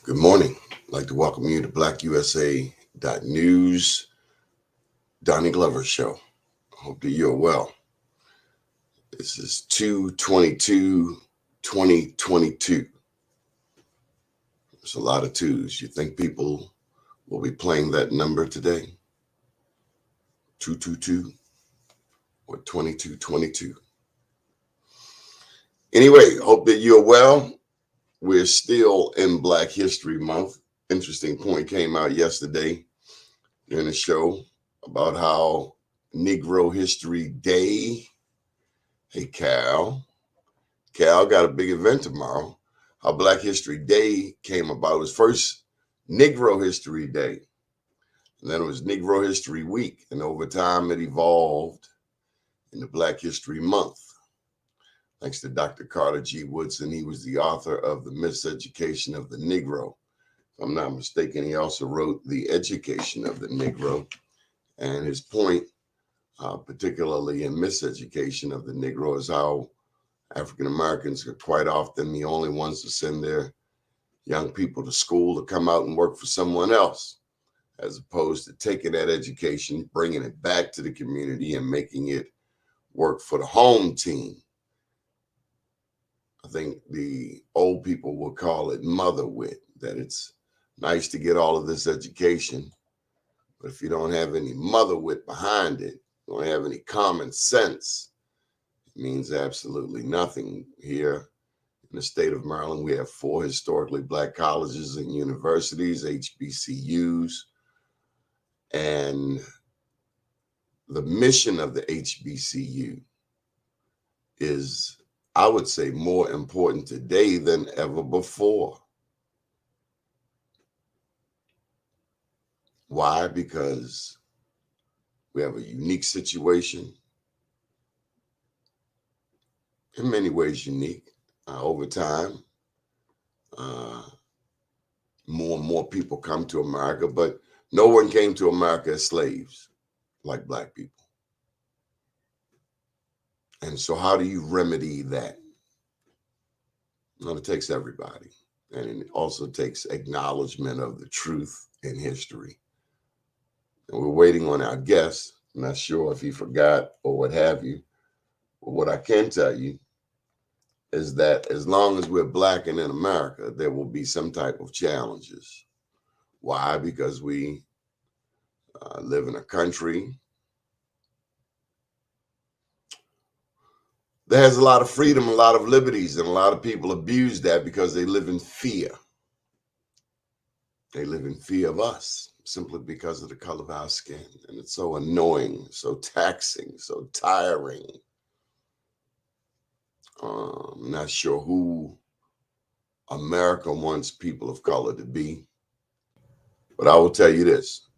Good morning. I'd like to welcome you to BlackUSA.News, Donnie Glover Show. I hope that you're well. This is 2/22/2022. There's a lot of twos. You think people will be playing that number today? 222 or 2222. Anyway, hope that you're well. We're still in Black History Month. Interesting point came out yesterday during the show about how Negro History Day. Hey, Cal got a big event tomorrow. How Black History Day came about. It was first Negro History Day, and then it was Negro History Week, and over time it evolved into Black History Month. Thanks to Dr. Carter G. Woodson. He was the author of The Miseducation of the Negro. If I'm not mistaken, he also wrote The Education of the Negro. And his point, particularly in Miseducation of the Negro, is how African Americans are quite often the only ones to send their young people to school to come out and work for someone else, as opposed to taking that education, bringing it back to the community and making it work for the home team. I think the old people will call it mother wit, that it's nice to get all of this education, but if you don't have any mother wit behind it, you don't have any common sense, it means absolutely nothing. Here in the state of Maryland, we have 4 historically Black colleges and universities, HBCUs, and the mission of the HBCU is, I would say, more important today than ever before. Why? Because we have a unique situation, in many ways unique. Over time, more and more people come to America, but no one came to America as slaves like Black people. And so how do you remedy that? Well, it takes everybody. And it also takes acknowledgement of the truth in history. And we're waiting on our guest. I'm not sure if he forgot or what have you. But what I can tell you is that as long as we're Black and in America, there will be some type of challenges. Why? Because we live in a country that has a lot of freedom, a lot of liberties, and a lot of people abuse that because they live in fear. They live in fear of us simply because of the color of our skin. And it's so annoying, so taxing, so tiring. I'm not sure who America wants people of color to be, but I will tell you this.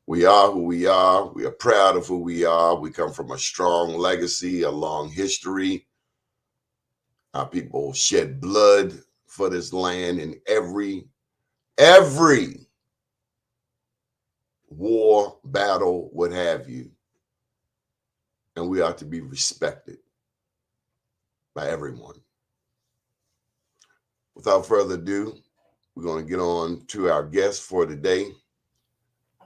We are who we are. We are proud of who we are. We come from a strong legacy, a long history. Our people shed blood for this land in every war, battle, what have you. And we ought to be respected by everyone. Without further ado, we're going to get on to our guest for today,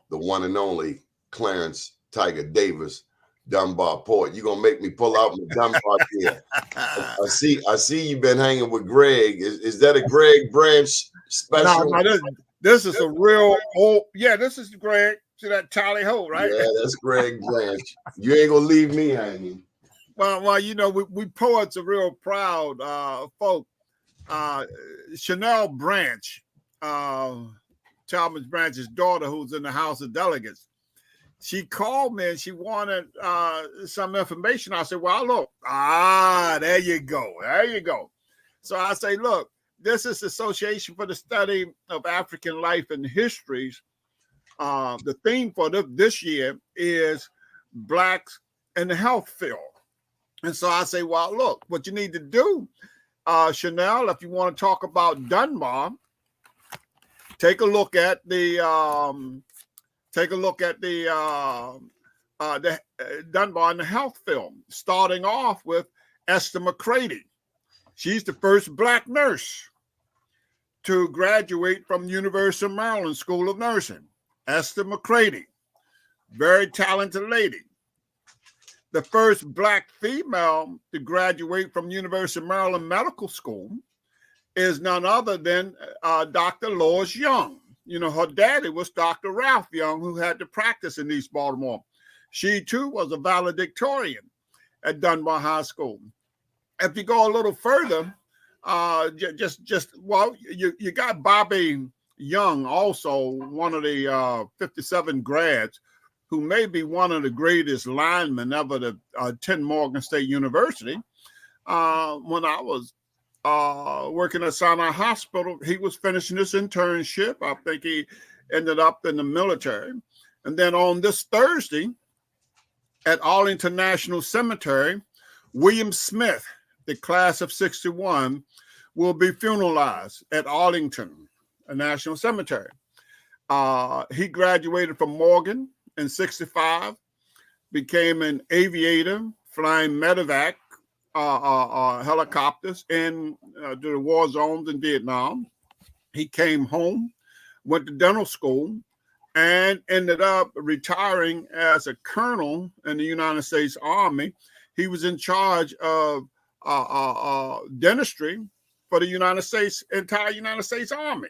the one and only Clarence Tiger Davis, Dunbar poet. You're going to make me pull out my Dunbar here. I see you've been hanging with Greg. Is that a Greg Branch special? No, this is a real old. Yeah, this is Greg. See that tally ho, right? Yeah, that's Greg Branch. You ain't gonna leave me hanging. Well, you know, we poets are real proud folk. Chanel Branch, Chalmers Branch's daughter, who's in the House of Delegates, she called me and she wanted some information. I said, well, look, there you go. So I say, look, this is Association for the Study of African Life and Histories. The theme for this year is Blacks in the health field. And so I say, well, look, what you need to do, Chanel, if you want to talk about Dunbar, take a look at the Dunbar in the health film, starting off with Esther Mccrady. She's the first Black nurse. to graduate from University of Maryland School of Nursing. Esther Mccrady, very talented lady. The first Black female to graduate from University of Maryland Medical School is none other than Dr. Lois Young. You know, her daddy was Dr. Ralph Young, who had to practice in East Baltimore. She, too, was a valedictorian at Dunbar High School. If you go a little further, you got Bobby Young, also one of the 57 grads, who may be one of the greatest linemen ever to attend Morgan State University. When I was working at Sinai Hospital, he was finishing his internship. I think he ended up in the military. And then on this Thursday at Arlington National Cemetery, William Smith, the class of 61, will be funeralized at Arlington National Cemetery. He graduated from Morgan in 65, became an aviator, flying medevac helicopters in the war zones in Vietnam. He came home, went to dental school, and ended up retiring as a colonel in the United States Army. He was in charge of dentistry for the entire United States Army.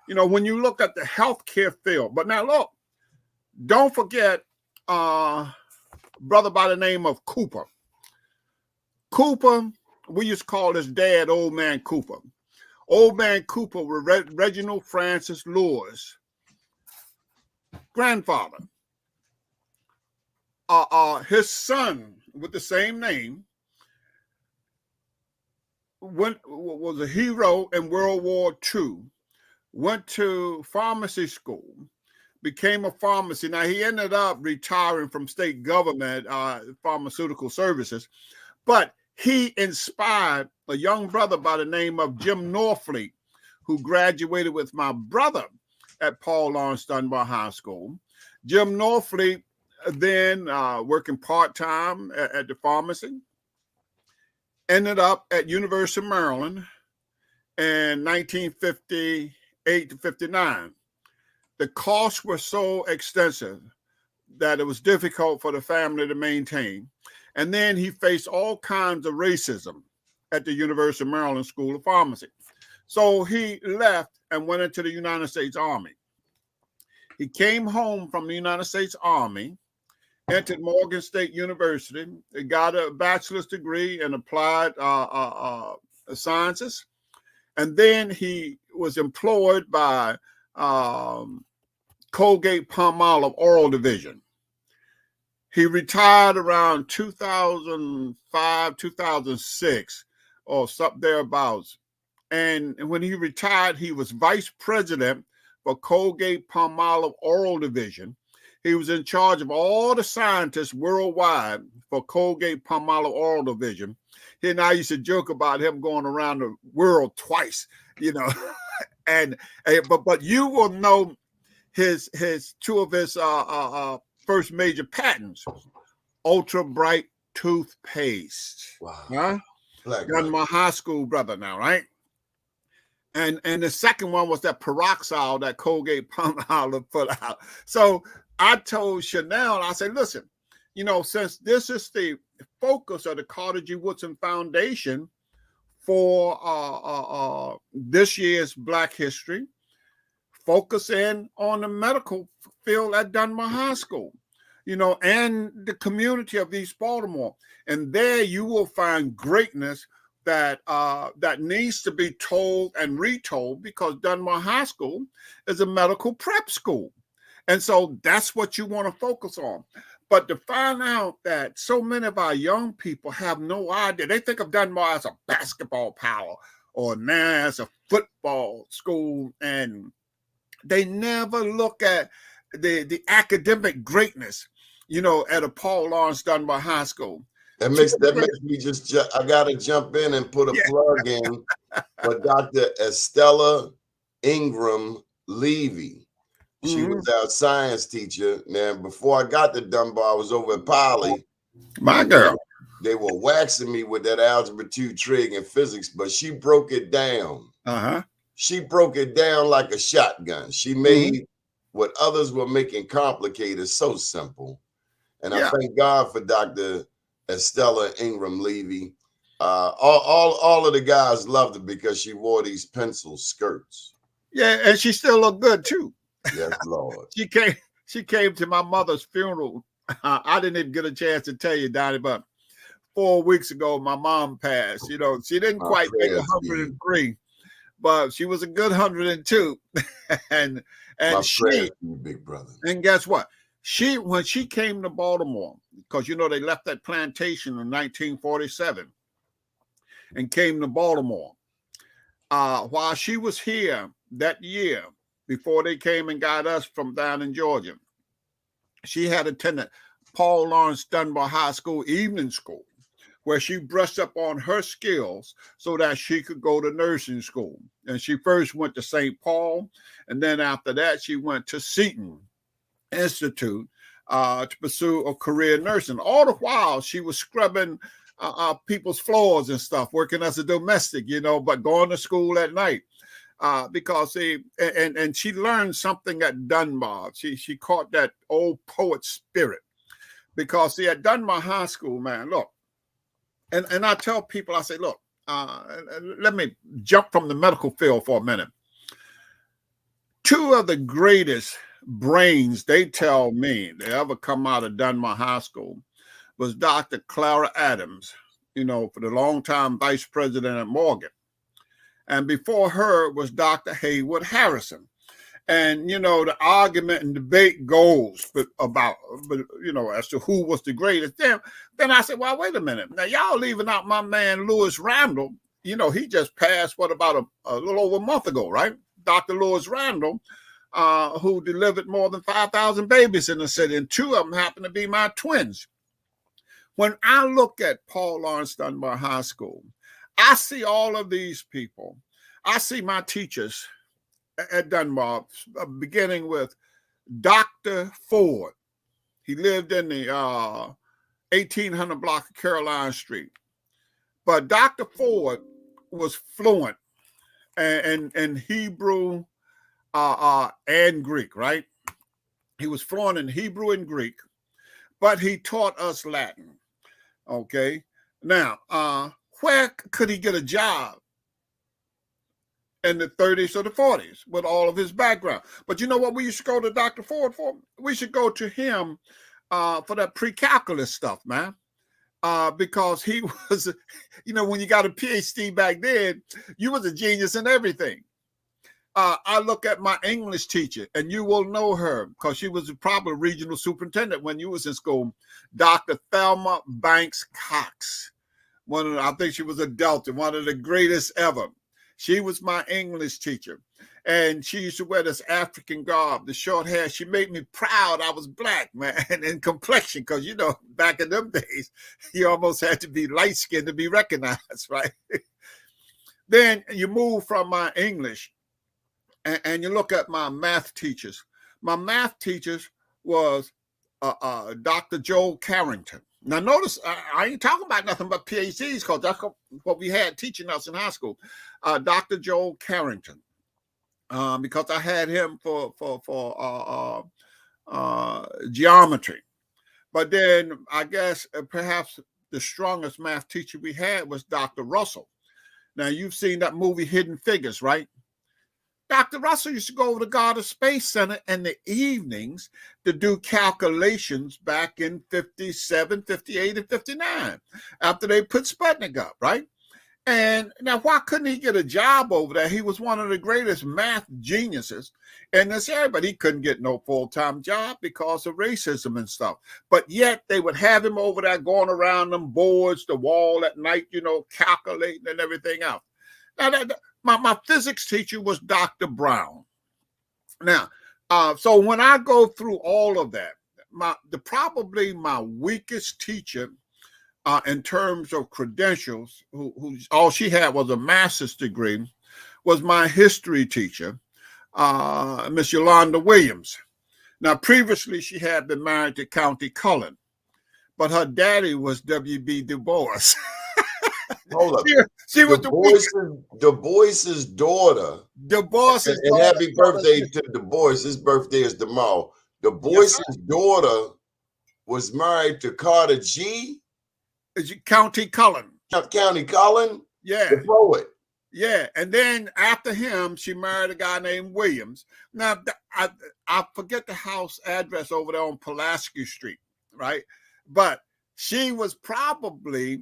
You know, when you look at the healthcare field, but now look, don't forget a brother by the name of Cooper. Cooper, we used to call his dad Old Man Cooper. Old Man Cooper was Reginald Francis Lewis' grandfather. His son with the same name was a hero in World War II, went to pharmacy school, became a pharmacist. Now, he ended up retiring from state government, pharmaceutical services, but he inspired a young brother by the name of Jim Norfleet, who graduated with my brother at Paul Laurence Dunbar High School. Jim Norfleet then working part-time at the pharmacy, ended up at University of Maryland in 1958 to 59. The costs were so extensive that it was difficult for the family to maintain. And then he faced all kinds of racism at the University of Maryland School of Pharmacy. So he left and went into the United States Army. He came home from the United States Army, entered Morgan State University, got a bachelor's degree in applied sciences. And then he was employed by Colgate-Palmolive Oral Division. He retired around 2005, 2006, or something thereabouts. And when he retired, he was vice president for Colgate-Palmolive Oral Division. He was in charge of all the scientists worldwide for Colgate-Palmolive Oral Division. He and I used to joke about him going around the world twice, you know. But you will know his two of his first major patents: ultra bright toothpaste. Wow. Huh? Got my high school brother now, right? And the second one was that peroxide that Colgate-Palmolive put out. So I told Chanel, I said, listen, you know, since this is the focus of the Carter G. Woodson Foundation for this year's Black History, focus in on the medical field at Dunbar High School, you know, and the community of East Baltimore. And there you will find greatness that needs to be told and retold, because Dunbar High School is a medical prep school. And so that's what you want to focus on. But to find out that so many of our young people have no idea, they think of Dunbar as a basketball power or now as a football school, and they never look at the academic greatness, you know, at a Paul Laurence Dunbar High School. That makes me just, I got to jump in and put a plug in for Dr. Estella Ingram Levy. She was our science teacher. Now, before I got to Dunbar, I was over at Poly. My girl. They were waxing me with that algebra 2 trig and physics, but she broke it down. she broke it down like a shotgun. She made what others were making complicated so simple. And I thank God for Dr. Estella Ingram Levy. All of the guys loved her because she wore these pencil skirts. Yeah, and she still looked good too. Yes, Lord. She came to my mother's funeral. I didn't even get a chance to tell you, Donnie, but 4 weeks ago, my mom passed. You know, she didn't quite make 103, but she was a good 102. and she, big brother. And guess what? When she came to Baltimore, because you know they left that plantation in 1947 and came to Baltimore. While she was here that year, before they came and got us from down in Georgia, she had attended Paul Laurence Dunbar High School evening school, where she brushed up on her skills so that she could go to nursing school. And she first went to St. Paul, and then after that, she went to Seton Institute to pursue a career in nursing. All the while, she was scrubbing people's floors and stuff, working as a domestic, you know, but going to school at night. Because she learned something at Dunbar. She caught that old poet spirit. Because at Dunbar High School, man, look, and I tell people, I say, look, let me jump from the medical field for a minute. Two of the greatest brains, they tell me, they ever come out of Dunbar High School was Dr. Clara Adams, you know, for the long time vice president at Morgan. And before her was Dr. Haywood Harrison. And, you know, the argument and debate goes about, you know, as to who was the greatest. Then I said, well, wait a minute. Now, y'all leaving out my man, Lewis Randall. You know, he just passed, about a little over a month ago, right? Dr. Lewis Randall, who delivered more than 5,000 babies in the city. And two of them happen to be my twins. When I look at Paul Laurence Dunbar High School, I see all of these people. I see my teachers at Dunbar, beginning with Dr. Ford. He lived in the 1800 block of Caroline Street. But Dr. Ford was fluent in Hebrew and Greek, right? He was fluent in Hebrew and Greek, but he taught us Latin, okay? Now, where could he get a job? In the 30s or the 40s with all of his background. But you know what we used to go to Dr. Ford for? We should go to him for that pre-calculus stuff, man. Because he was, you know, when you got a PhD back then, you was a genius in everything. I look at my English teacher, and you will know her because she was probably regional superintendent when you was in school, Dr. Thelma Banks Cox. I think she was a Delta, one of the greatest ever. She was my English teacher, and she used to wear this African garb, the short hair. She made me proud I was black, man, and complexion, because, you know, back in them days, you almost had to be light-skinned to be recognized, right? Then you move from my English, and you look at my math teachers. My math teachers was Dr. Joel Carrington. Now, notice, I ain't talking about nothing but PhDs, because that's what we had teaching us in high school. Dr. Joel Carrington, because I had him for geometry. But then I guess perhaps the strongest math teacher we had was Dr. Russell. Now, you've seen that movie Hidden Figures, right? Dr. Russell used to go over to Goddard Space Center in the evenings to do calculations back in 57, 58, and 59 after they put Sputnik up, right? And now, why couldn't he get a job over there? He was one of the greatest math geniuses in this area, but he couldn't get no full-time job because of racism and stuff. But yet they would have him over there going around them boards, the wall at night, you know, calculating and everything else. Now, my physics teacher was Dr. Brown. Now, so when I go through all of that, probably my weakest teacher in terms of credentials, who all she had was a master's degree, was my history teacher, Miss Yolanda Williams. Now, previously, she had been married to County Cullen, but her daddy was W.B. Du Bois. Hold up. She was the weakest. Du Bois's daughter. Du Bois's And daughter. happy birthday to Du Bois. His birthday is tomorrow. Du Bois's daughter was married to Carter G. County Cullen. County Cullen. Yeah. The poet. Yeah. And then after him, she married a guy named Williams. Now, I forget the house address over there on Pulaski Street, right? But she was probably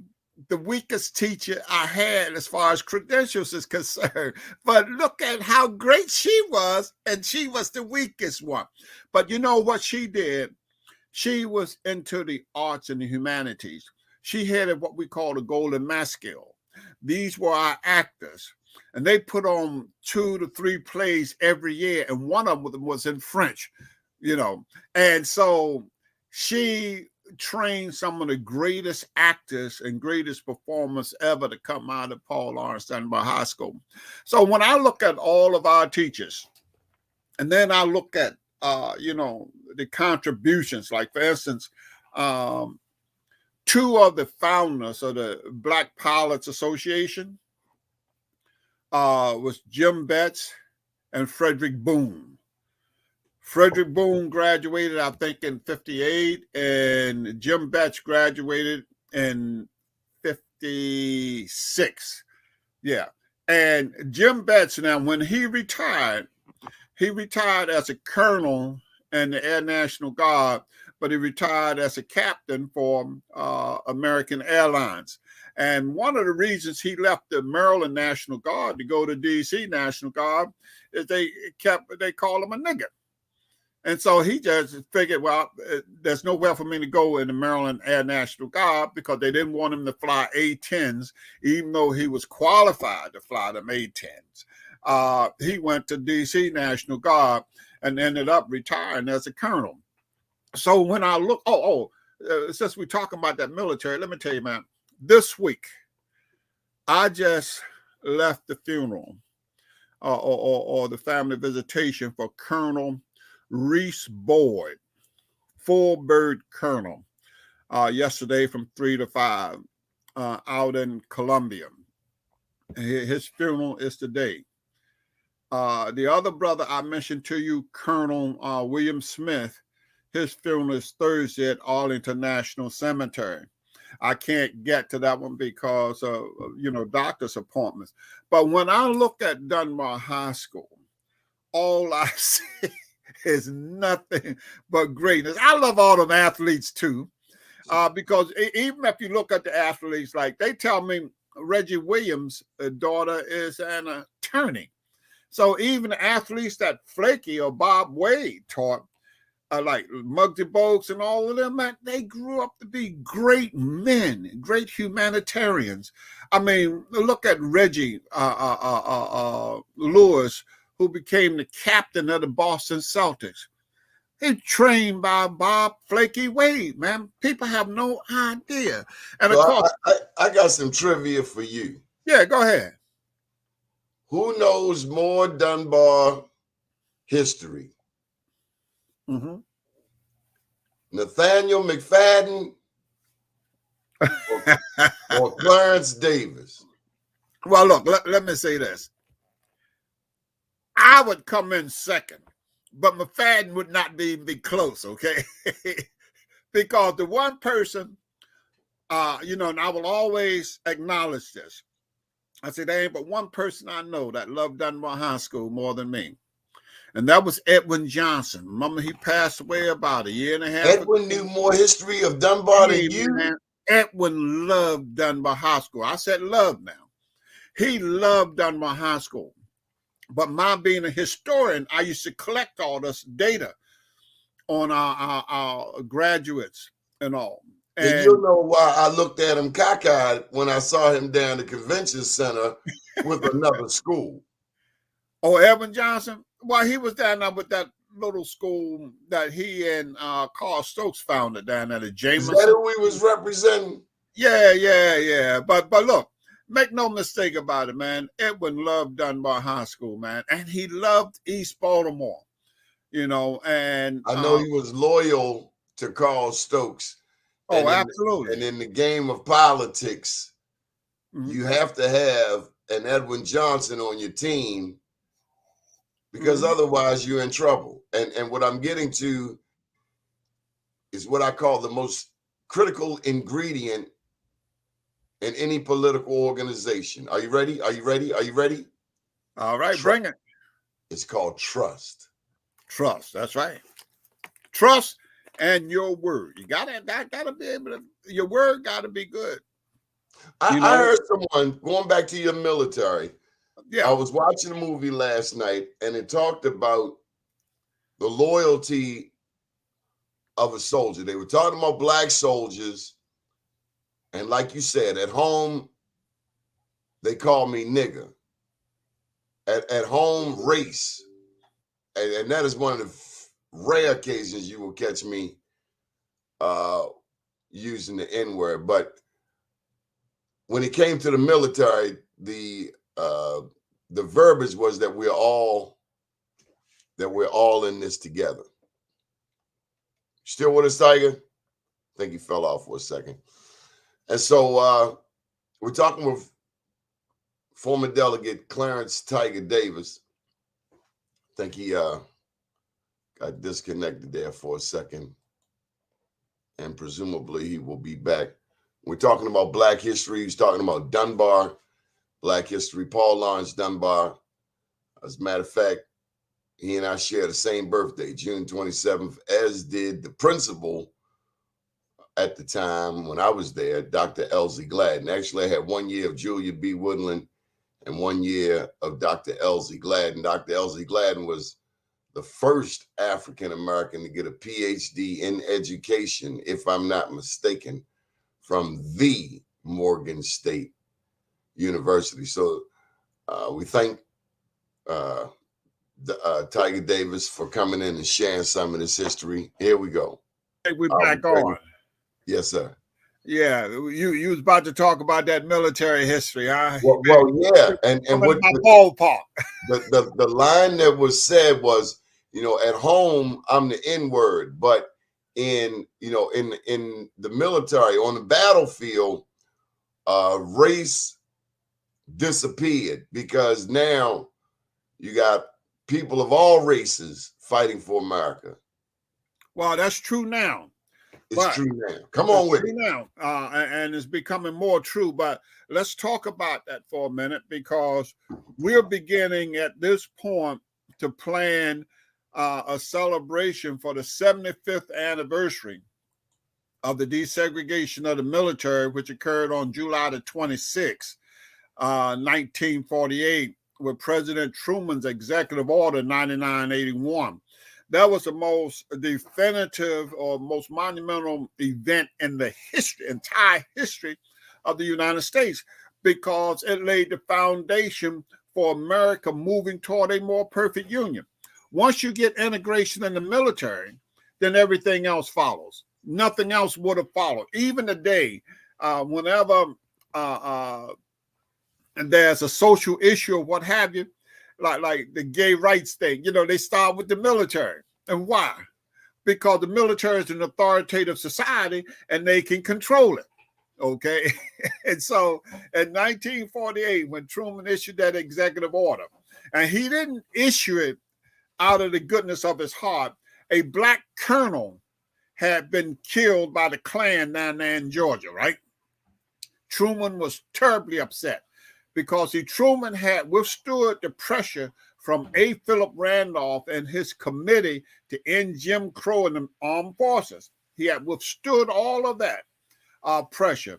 the weakest teacher I had as far as credentials is concerned. But look at how great she was, and she was the weakest one. But you know what she did? She was into the arts and the humanities. She headed what we call the Golden Masculine. These were our actors, and they put on 2 to 3 plays every year, and one of them was in French, you know. And so she trained some of the greatest actors and greatest performers ever to come out of Paul Laurence Dunbar High School. So when I look at all of our teachers, and then I look at, you know, the contributions, like for instance, 2 of the founders of the Black Pilots Association was Jim Betts and Frederick Boone. Frederick Boone graduated, I think, in 58, and Jim Betts graduated in 56. Yeah. And Jim Betts, now, when he retired as a colonel in the Air National Guard, but he retired as a captain for American Airlines. And one of the reasons he left the Maryland National Guard to go to D.C. National Guard is they call him a nigger. And so he just figured, well, there's nowhere for me to go in the Maryland Air National Guard, because they didn't want him to fly A-10s, even though he was qualified to fly them A-10s. He went to D.C. National Guard and ended up retiring as a colonel. So when I look, since we're talking about that military, let me tell you, man, this week, I just left the funeral or the family visitation for Colonel Reese Boyd, full bird colonel, yesterday from 3 to 5 out in Columbia. His funeral is today. The other brother I mentioned to you, Colonel William Smith, his funeral is Thursday at Arlington National Cemetery. I can't get to that one because of, doctor's appointments. But when I look at Dunbar High School, all I see is nothing but greatness. I love all them athletes too, because even if you look at the athletes, like they tell me Reggie Williams' daughter is an attorney. So even the athletes that Flaky or Bob Wade taught, like Muggsy Bogues and all of them, man, they grew up to be great men, great humanitarians. I mean, look at Reggie Lewis, who became the captain of the Boston Celtics. He trained by Bob Flaky Wade, man. People have no idea. And so of course, I got some trivia for you. Yeah, go ahead. Who knows more Dunbar history? Mm-hmm. Nathaniel McFadden or Clarence Davis? Well, look, let me say this. I would come in second, but McFadden would not be close, okay? Because the one person, and I will always acknowledge this. I said, there ain't but one person I know that loved Dunbar High School more than me. And that was Edwin Johnson. Remember, he passed away about a year and a half ago. Edwin knew more history of Dunbar than you? Man, Edwin loved Dunbar High School. I said love now. He loved Dunbar High School. But my being a historian, I used to collect all this data on our graduates and all. And you know why I looked at him cockeyed when I saw him down the convention center with another school. Oh, Edwin Johnson? Well, he was down there with that little school that he and Carl Stokes founded down there at Jameson. Is that who he was representing? Yeah. But look, make no mistake about it, man. Edwin loved Dunbar High School, man. And he loved East Baltimore, and I know he was loyal to Carl Stokes. Oh, absolutely. And in the game of politics, you have to have an Edwin Johnson on your team, because otherwise you're in trouble. And what I'm getting to is what I call the most critical ingredient in any political organization. Are you ready? Are you ready? Are you ready? All right, bring it. It's called trust. Trust. That's right. Trust and your word. You gotta be able to. Your word gotta be good. I heard someone, going back to your military. Yeah. I was watching a movie last night, and it talked about the loyalty of a soldier. They were talking about black soldiers, and like you said, at home they call me nigger. At home, race, and that is one of the rare occasions you will catch me using the N-word. But when it came to the military, the verbiage was that we're all in this together. Still with us, Tiger? I think he fell off for a second. And so we're talking with former Delegate Clarence Tiger Davis. I think he got disconnected there for a second, and presumably he will be back. We're talking about Black history. He's talking about Dunbar, Black history, Paul Laurence Dunbar. As a matter of fact, he and I share the same birthday, June 27th, as did the principal at the time when I was there, Dr. Elsie Gladden. Actually, I had 1 year of Julia B. Woodland and 1 year of Dr. Elsie Gladden. Dr. Elsie Gladden was the first African-American to get a PhD in education, if I'm not mistaken, from the Morgan State University. So we thank Tiger Davis for coming in and sharing some of this history. Here we go. Hey, we're back on. Yes, sir. Yeah, you was about to talk about that military history, huh? Well yeah, and what ballpark. the line that was said was, at home I'm the N-word, but in the military, on the battlefield, race disappeared, because now you got people of all races fighting for America. Well, that's true now. It's true now. Come on with it. Now, and it's becoming more true. But let's talk about that for a minute, because we're beginning at this point to plan a celebration for the 75th anniversary of the desegregation of the military, which occurred on July the 26th, 1948, with President Truman's Executive Order 9981. That was the most definitive or most monumental event in the entire history of the United States, because it laid the foundation for America moving toward a more perfect union. Once you get integration in the military, then everything else follows. Nothing else would have followed. Even today, whenever and there's a social issue or what have you, like the gay rights thing, they start with the military. And why? Because the military is an authoritative society and they can control it. Okay. And so in 1948, when Truman issued that executive order, and he didn't issue it out of the goodness of his heart, a black colonel had been killed by the Klan down there in Georgia, right? Truman was terribly upset, because Truman had withstood the pressure from A. Philip Randolph and his committee to end Jim Crow in the armed forces. He had withstood all of that pressure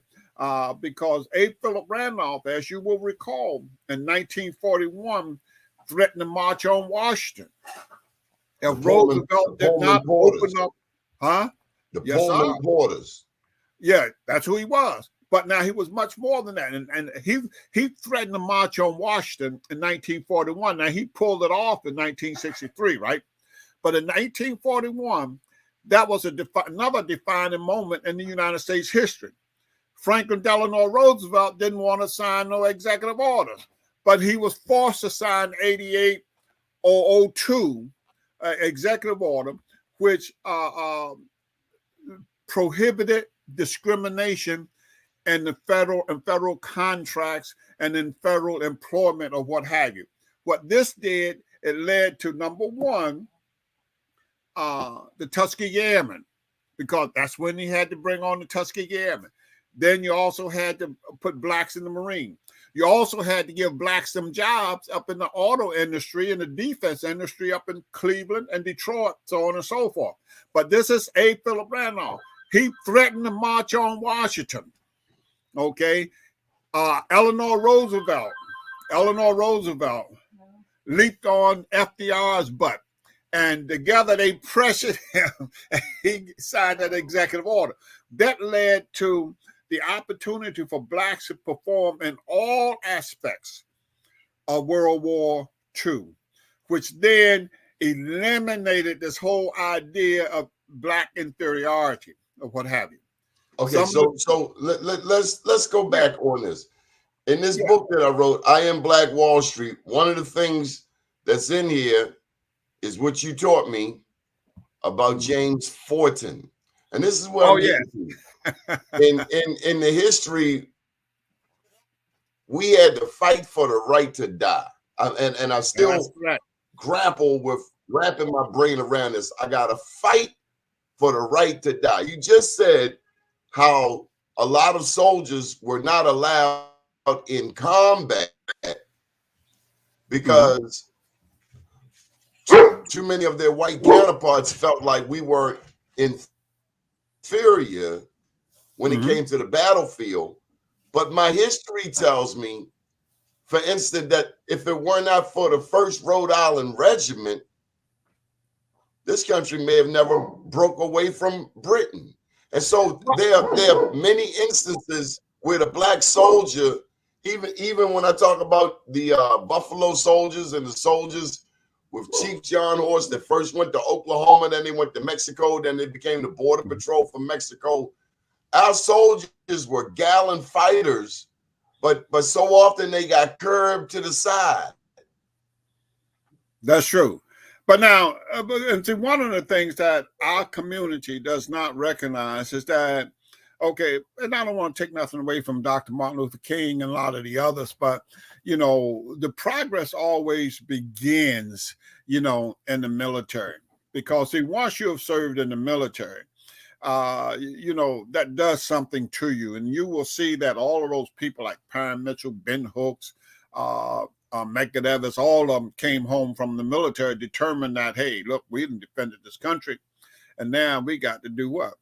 because A. Philip Randolph, as you will recall, in 1941, threatened to march on Washington. If Roosevelt did not open up, the Pullman Porters. Yeah, that's who he was. But now he was much more than that. And he threatened to march on Washington in 1941. Now he pulled it off in 1963, right? But in 1941, that was another defining moment in the United States history. Franklin Delano Roosevelt didn't want to sign no executive orders, but he was forced to sign 88-002 executive order, which prohibited discrimination and the federal contracts and in federal employment or what have you. What this did, it led to, number one, the Tuskegee Airmen, because that's when he had to bring on the Tuskegee Airmen. Then you also had to put blacks in the Marine. You also had to give blacks some jobs up in the auto industry and the defense industry up in Cleveland and Detroit, so on and so forth. But this is A. Philip Randolph. He threatened to march on Washington. Okay. Eleanor Roosevelt leaped on FDR's butt. And together they pressured him, and he signed that executive order. That led to the opportunity for blacks to perform in all aspects of World War II, which then eliminated this whole idea of black inferiority or what have you. Okay, so let's go back on this. In this book that I wrote, I Am Black Wall Street, one of the things that's in here is what you taught me about James Forten. And this is what I'm getting to. In the history, we had to fight for the right to die. And I still grapple with wrapping my brain around this. I got to fight for the right to die. You just said how a lot of soldiers were not allowed in combat because too many of their white counterparts felt like we were inferior when it came to the battlefield. But my history tells me, for instance, that if it were not for the 1st Rhode Island Regiment, this country may have never broke away from Britain. And so there are many instances where the black soldier, even when I talk about the Buffalo soldiers and the soldiers with Chief John Horse that first went to Oklahoma, then they went to Mexico, then they became the Border Patrol for Mexico. Our soldiers were gallant fighters, but so often they got curbed to the side. That's true. But now, and see, one of the things that our community does not recognize is that, okay, and I don't want to take nothing away from Dr. Martin Luther King and a lot of the others, but, you know, the progress always begins, you know, in the military. Because, see, once you have served in the military, you know, that does something to you. And you will see that all of those people like Pine Mitchell, Ben Hooks, Medgar Evers, all of them came home from the military determined that, hey, look, we defended this country. And now we got to do what?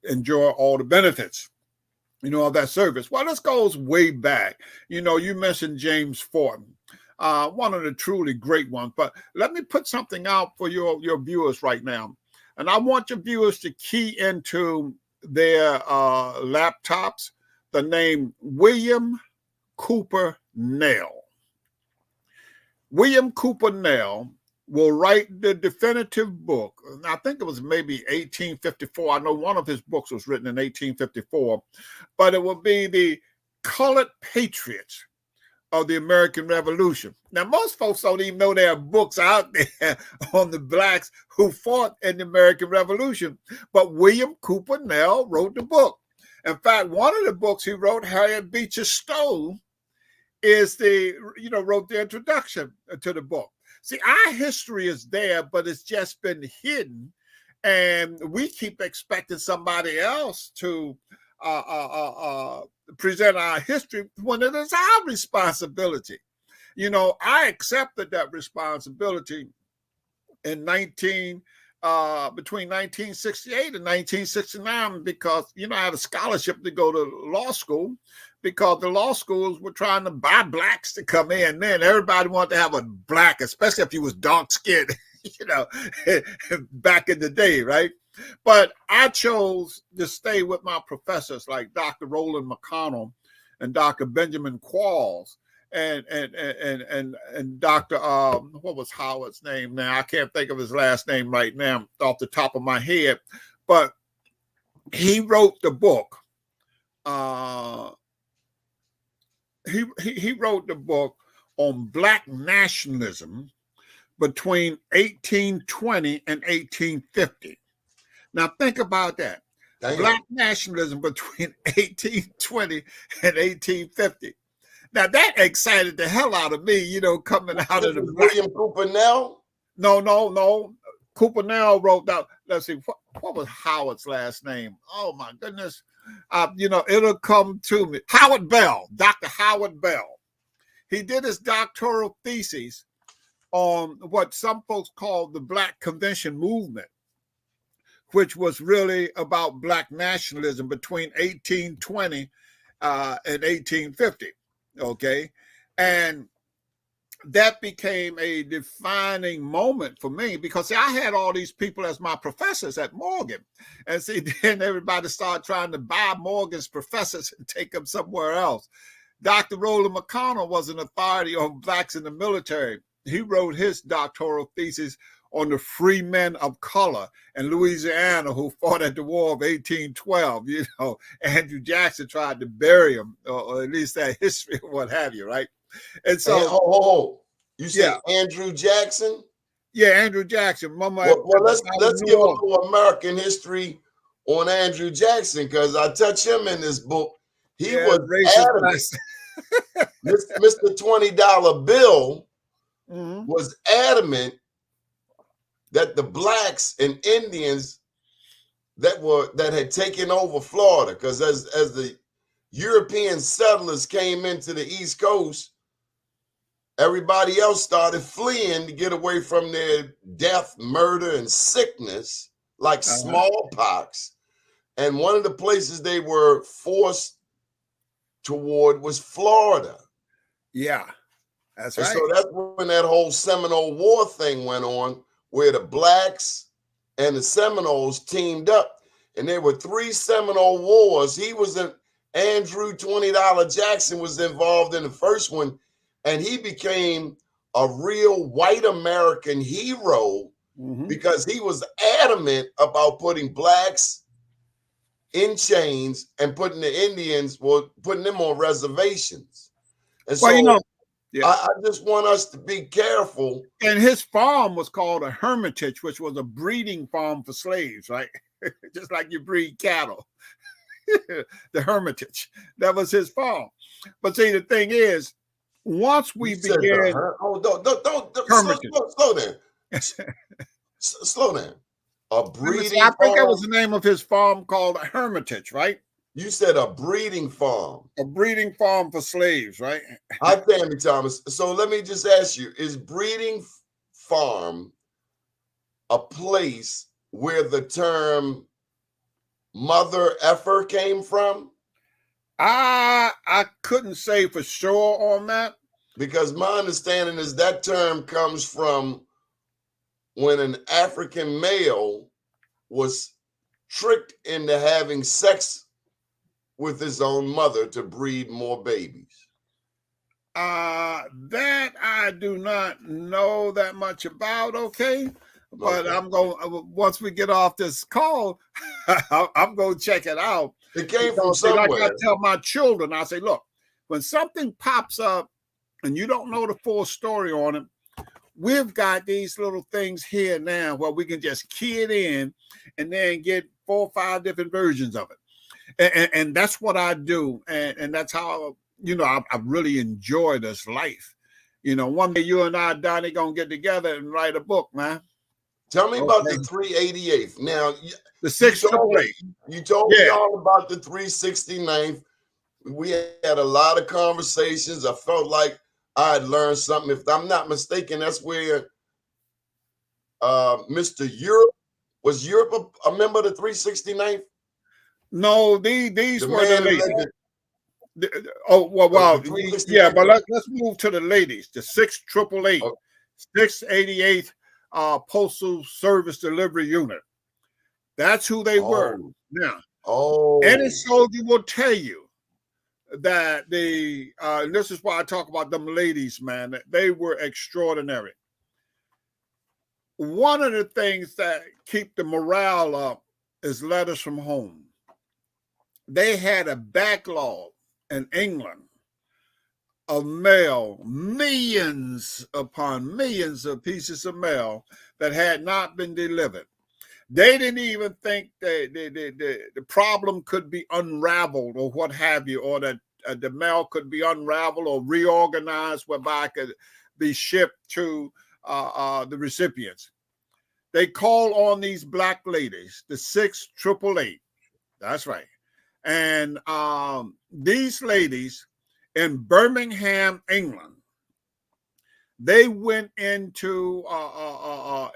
Enjoy all the benefits, you know, of that service. Well, this goes way back. You know, you mentioned James Forten, one of the truly great ones. But let me put something out for your viewers right now. And I want your viewers to key into their laptops the name William Cooper Nell. William Cooper Nell will write the definitive book. I think it was maybe 1854. I know one of his books was written in 1854, but it will be the Colored Patriots of the American Revolution. Now, most folks don't even know there are books out there on the blacks who fought in the American Revolution, but William Cooper Nell wrote the book. In fact, one of the books he wrote, Harriet Beecher Stowe, wrote the introduction to the book. See, our history is there, but it's just been hidden, and we keep expecting somebody else to present our history when it is our responsibility. You know, I accepted that responsibility in between 1968 and 1969 because, you know, I had a scholarship to go to law school because the law schools were trying to buy blacks to come in. Man, everybody wanted to have a black, especially if you was dark skinned, you know, back in the day, right? But I chose to stay with my professors like Dr. Roland McConnell and Dr. Benjamin Qualls and Dr. What was Howard's name now? I can't think of his last name right now off the top of my head. But he wrote the book. He wrote the book on Black nationalism between 1820 and 1850. Now, think about that. Damn. Black nationalism between 1820 and 1850. Now that excited the hell out of me, you know, coming out of the black. William Cooper Nell? No. Cooper Nell wrote down. Let's see, what was Howard's last name? Oh my goodness. You know, it'll come to me. Howard Bell, Dr. Howard Bell. He did his doctoral thesis on what some folks call the Black Convention movement, which was really about Black nationalism between 1820 and 1850. Okay. And that became a defining moment for me because see, I had all these people as my professors at Morgan. And see, then everybody started trying to buy Morgan's professors and take them somewhere else. Dr. Roland McConnell was an authority on blacks in the military. He wrote his doctoral thesis on the free men of color in Louisiana who fought at the War of 1812. You know, Andrew Jackson tried to bury him, or at least that history or what have you, right? And so, you say Andrew Jackson? Yeah, Andrew Jackson. Well, let's give a little American history on Andrew Jackson because I touch him in this book. He was adamant. Mr. $20 bill was adamant that the blacks and Indians that had taken over Florida, because as the European settlers came into the East Coast, everybody else started fleeing to get away from their death, murder, and sickness, like smallpox. And one of the places they were forced toward was Florida. Yeah, that's right. So that's when that whole Seminole War thing went on, where the blacks and the Seminoles teamed up. And there were 3 Seminole Wars. He was Andrew $20 Jackson was involved in the first one. And he became a real white American hero because he was adamant about putting blacks in chains and putting the Indians, putting them on reservations. And so I just want us to be careful. And his farm was called a hermitage, which was a breeding farm for slaves, right? Just like you breed cattle. The hermitage. That was his farm. But see, the thing is, once we began, slow down. Slow down. A breeding I think that was the name of his farm, called a hermitage, right? You said a breeding farm. A breeding farm for slaves, right? Hi, Tammy Thomas. So let me just ask you, is breeding farm a place where the term mother effer came from? I couldn't say for sure on that. Because my understanding is that term comes from when an African male was tricked into having sex with his own mother to breed more babies. That I do not know that much about, okay? But I'm going, once we get off this call, I'm going to check it out. It came from somewhere. Like I tell my children, I say, look, when something pops up and you don't know the full story on it, we've got these little things here now where we can just key it in and then get 4 or 5 different versions of it. And that's what I do. And that's how, you know, I really enjoy this life. You know, one day you and I, Donnie, going to get together and write a book, man. Tell me about the 388th. Now, the 688. You told me all about the 369th. We had a lot of conversations. I felt like I had learned something. If I'm not mistaken, that's where Mr. Europe, was Europe a member of the 369th? No, these were the ladies. Wow. Yeah, but let's move to the ladies. The 6888, 688th Postal Service Delivery Unit. That's who they were. Now, any soldier will tell you that and this is why I talk about them ladies, man, that they were extraordinary. One of the things that keep the morale up is letters from home. They had a backlog in England of mail, millions upon millions of pieces of mail that had not been delivered. They didn't even think the problem could be unraveled or what have you, or that the mail could be unraveled or reorganized whereby it could be shipped to the recipients. They call on these black ladies, the 688. That's right. And these ladies in Birmingham, England, they went into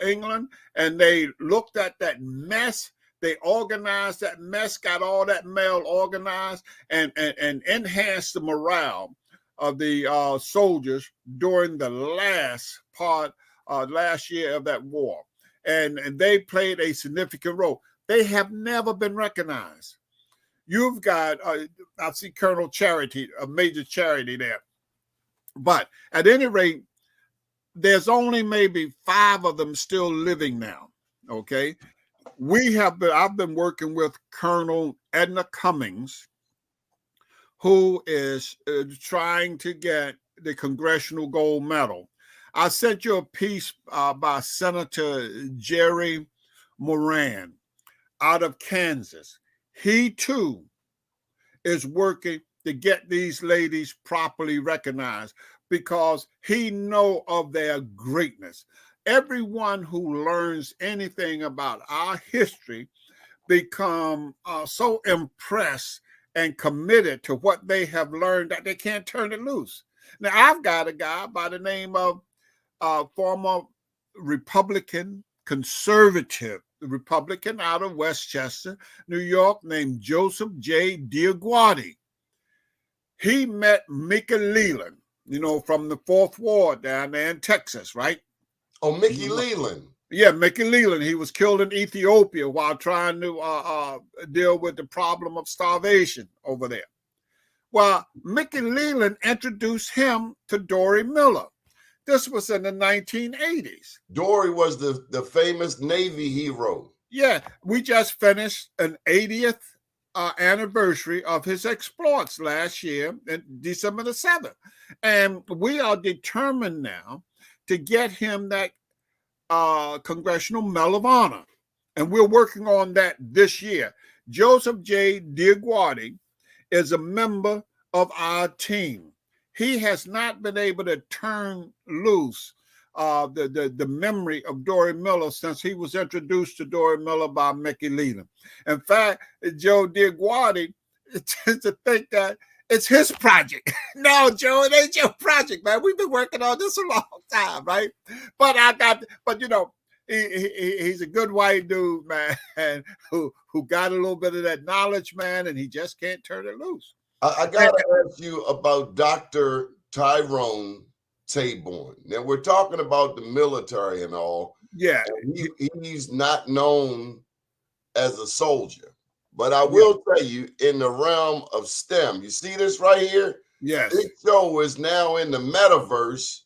England and they looked at that mess. They organized that mess, got all that mail organized, and enhanced the morale of the soldiers during the last year of that war. And they played a significant role. They have never been recognized. You've got, I see Colonel Charity, a Major Charity there. But at any rate, there's only maybe 5 of them still living now. Okay. I've been working with Colonel Edna Cummings, who is trying to get the Congressional Gold Medal. I sent you a piece by Senator Jerry Moran out of Kansas. He too is working to get these ladies properly recognized because he know of their greatness. Everyone who learns anything about our history become so impressed and committed to what they have learned that they can't turn it loose. Now, I've got a guy by the name of former Republican, conservative Republican out of Westchester, New York, named Joseph J. Diaguardi. He met Mickey Leland, from the 4th Ward down there in Texas, right? Oh, Mickey Leland. Yeah, Mickey Leland. He was killed in Ethiopia while trying to deal with the problem of starvation over there. Well, Mickey Leland introduced him to Dory Miller. This was in the 1980s. Dory was the famous Navy hero. Yeah, we just finished an 80th anniversary of his exploits last year, December the 7th. And we are determined now to get him that Congressional Medal of Honor. And we're working on that this year. Joseph J. Diaguardi is a member of our team. He has not been able to turn loose the memory of Dory Miller since he was introduced to Dory Miller by Mickey Leland. In fact, Joe Diaguardi tends to think that it's his project. No, Joe, it ain't your project, man. We've been working on this a long time, right? But he's a good white dude, man, who got a little bit of that knowledge, man, and he just can't turn it loose. I got to ask you about Dr. Tyrone Taborn. Now, we're talking about the military and all. Yeah. And he's not known as a soldier. But I will tell you, in the realm of STEM, you see this right here? Yes. This show is now in the metaverse,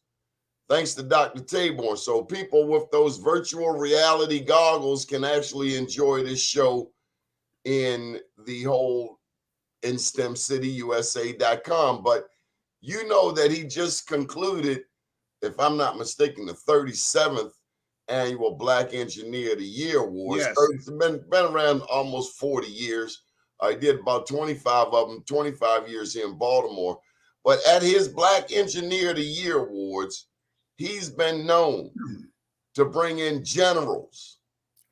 thanks to Dr. Taborn. So people with those virtual reality goggles can actually enjoy this show in the whole in STEMCityUSA.com. But you know that he just concluded, if I'm not mistaken, the 37th annual Black Engineer of the Year Awards. Yes. It's been around almost 40 years. I did about 25 of them, 25 years here in Baltimore. But at his Black Engineer of the Year Awards, he's been known to bring in generals,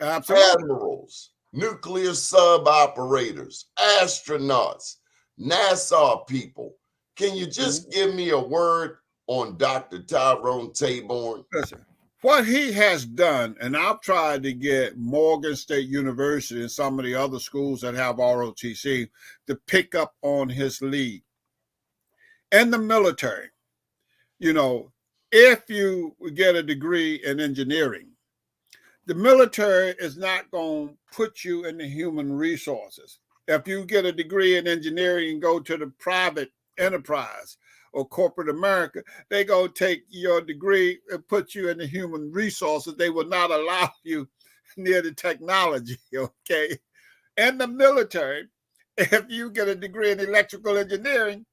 admirals, nuclear sub operators, astronauts, NASA people. Can you just give me a word on Dr. Tyrone Taborn? Listen, what he has done, and I've tried to get Morgan State University and some of the other schools that have ROTC to pick up on his lead. In the military, if you get a degree in engineering, the military is not going to put you in the human resources. If you get a degree in engineering and go to the private enterprise or corporate America, they go take your degree and put you in the human resources. They will not allow you near the technology, okay? In the military, if you get a degree in electrical engineering,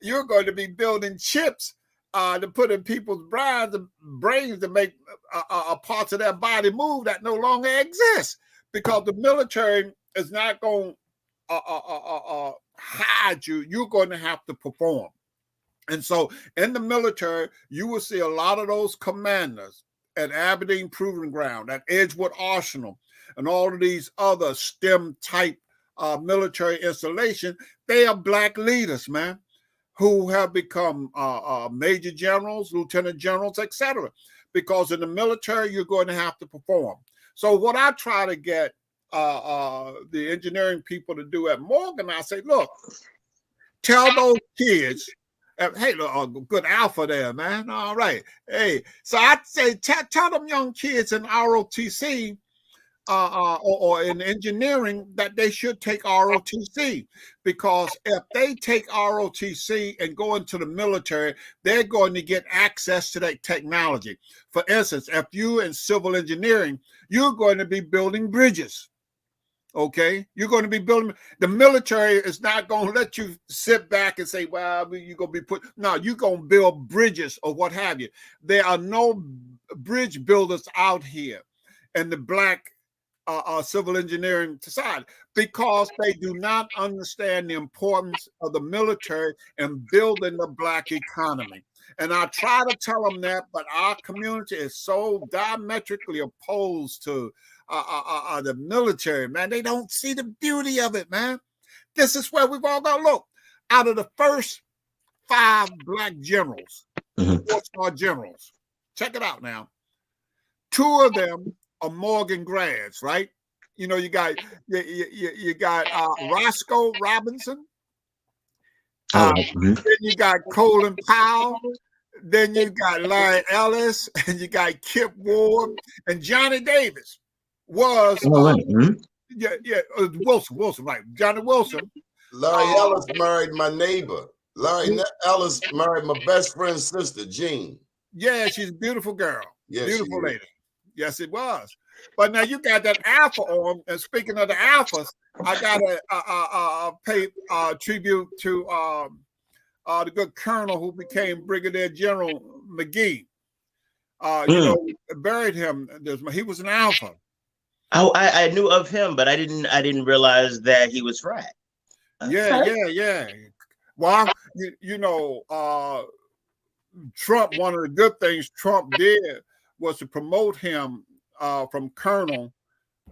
you're going to be building chips to put in people's brains to make parts of their body move that no longer exist. because the military is not going to hide you. You're going to have to perform. And so in the military, you will see a lot of those commanders at Aberdeen Proving Ground, at Edgewood Arsenal, and all of these other STEM type military installations. They are black leaders, man, who have become major generals, lieutenant generals, etc. Because in the military, you're going to have to perform. So what I try to get the engineering people to do at Morgan, I say, look, tell those kids, hey, good alpha there, man. All right. Hey, so I'd say tell them young kids in ROTC or in engineering that they should take ROTC, because if they take ROTC and go into the military, they're going to get access to that technology. For instance, if you in civil engineering, you're going to be building bridges. Okay, you're going to be building. The military is not going to let you sit back and say, well, you're going to be put. No, you're going to build bridges or what have you. There are no bridge builders out here in the black civil engineering society, because they do not understand the importance of the military and building the black economy. And I try to tell them that, but our community is so diametrically opposed to the military, man. They don't see the beauty of it, man. This is where we've all got to look. Out of the first 5 black generals, 4-star generals, check it out now. 2 of them are Morgan grads, right? You know, you got Roscoe Robinson. Then you got Colin Powell. Then you got Larry Ellis, and you got Kip Ward, and Johnny Davis was Wilson, right? Johnny Wilson. Larry Ellis married my neighbor. Larry Ellis married my best friend's sister, Jean. Yeah, she's a beautiful girl. Yes, beautiful lady. Yes, it was. But now you got that alpha on, and speaking of the alphas, I got to pay tribute to the good colonel who became Brigadier General McGee. You know, buried him. He was an alpha. Oh, I knew of him, but I didn't realize that he was frat. Yeah. Well, you know, Trump. One of the good things Trump did was to promote him from colonel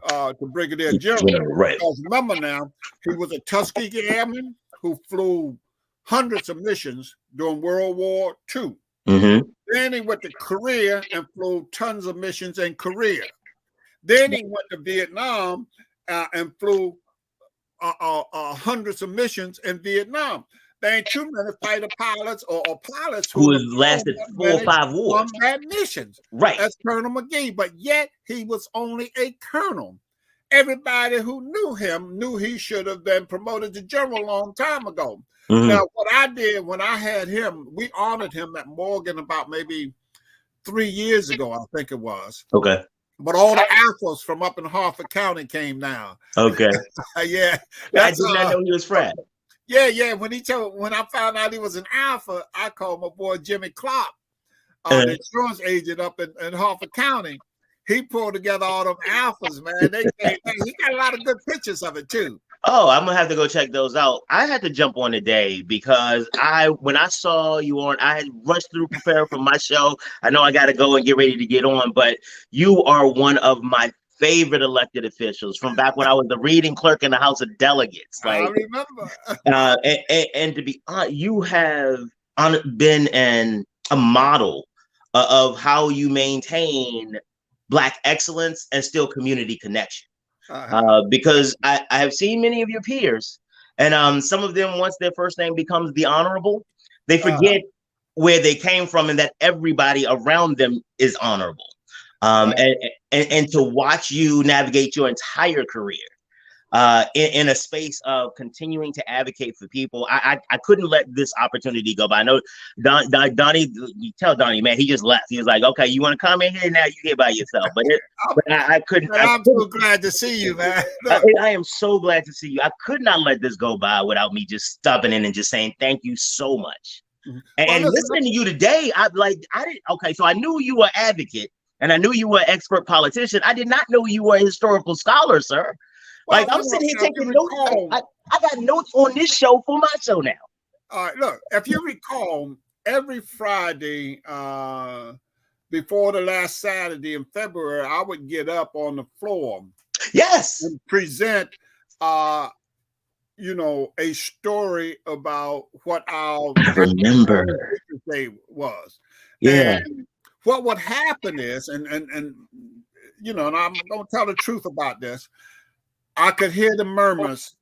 to brigadier general. Right. Because remember now, he was a Tuskegee Airman who flew hundreds of missions during World War II. Then he went to Korea and flew tons of missions in Korea. Then he went to Vietnam and flew hundreds of missions in Vietnam. There ain't too many fighter pilots or pilots who has lasted 4 or 5 wars. Combat missions. Right. That's Colonel McGee, but yet he was only a colonel. Everybody who knew him knew he should have been promoted to general a long time ago. Now, what I did when I had him, we honored him at Morgan about maybe 3 years ago, I think it was. Okay. But all the alphas from up in Harford County came down. Okay. Yeah. I did not know he was frat. Yeah. When I found out he was an alpha, I called my boy Jimmy Clark, the insurance agent up in Harford County. He pulled together all them alphas, man. He got a lot of good pictures of it too. Oh, I'm gonna have to go check those out. I had to jump on today because when I saw you on, I had rushed through preparing for my show. I know I got to go and get ready to get on, but you are one of my favorite elected officials from back when I was the reading clerk in the House of Delegates. Like, I remember. And to be honest, you have been a model of how you maintain Black excellence and still community connection. Because I have seen many of your peers, and some of them, once their first name becomes the honorable, they forget where they came from and that everybody around them is honorable. And to watch you navigate your entire career in a space of continuing to advocate for people, I couldn't let this opportunity go by. I know Doni, you tell Doni, man, he just left. He was like, okay, you want to come in here now? You here by yourself. But I couldn't. I'm so glad to see you, man. I am so glad to see you. I could not let this go by without me just stopping in and just saying thank you so much. And listening to you today, I didn't. Okay, so I knew you were an advocate, And I knew you were an expert politician. I did not know you were a historical scholar, sir. Well, Like, I'm sitting here taking notes. I got notes on this show for my show now. All right, look, if you recall, every Friday before the last Saturday in February, I would get up on the floor. Yes. And present, a story about what our remember day was. Yeah. And what would happen is, and I'm going to tell the truth about this. I could hear the murmurs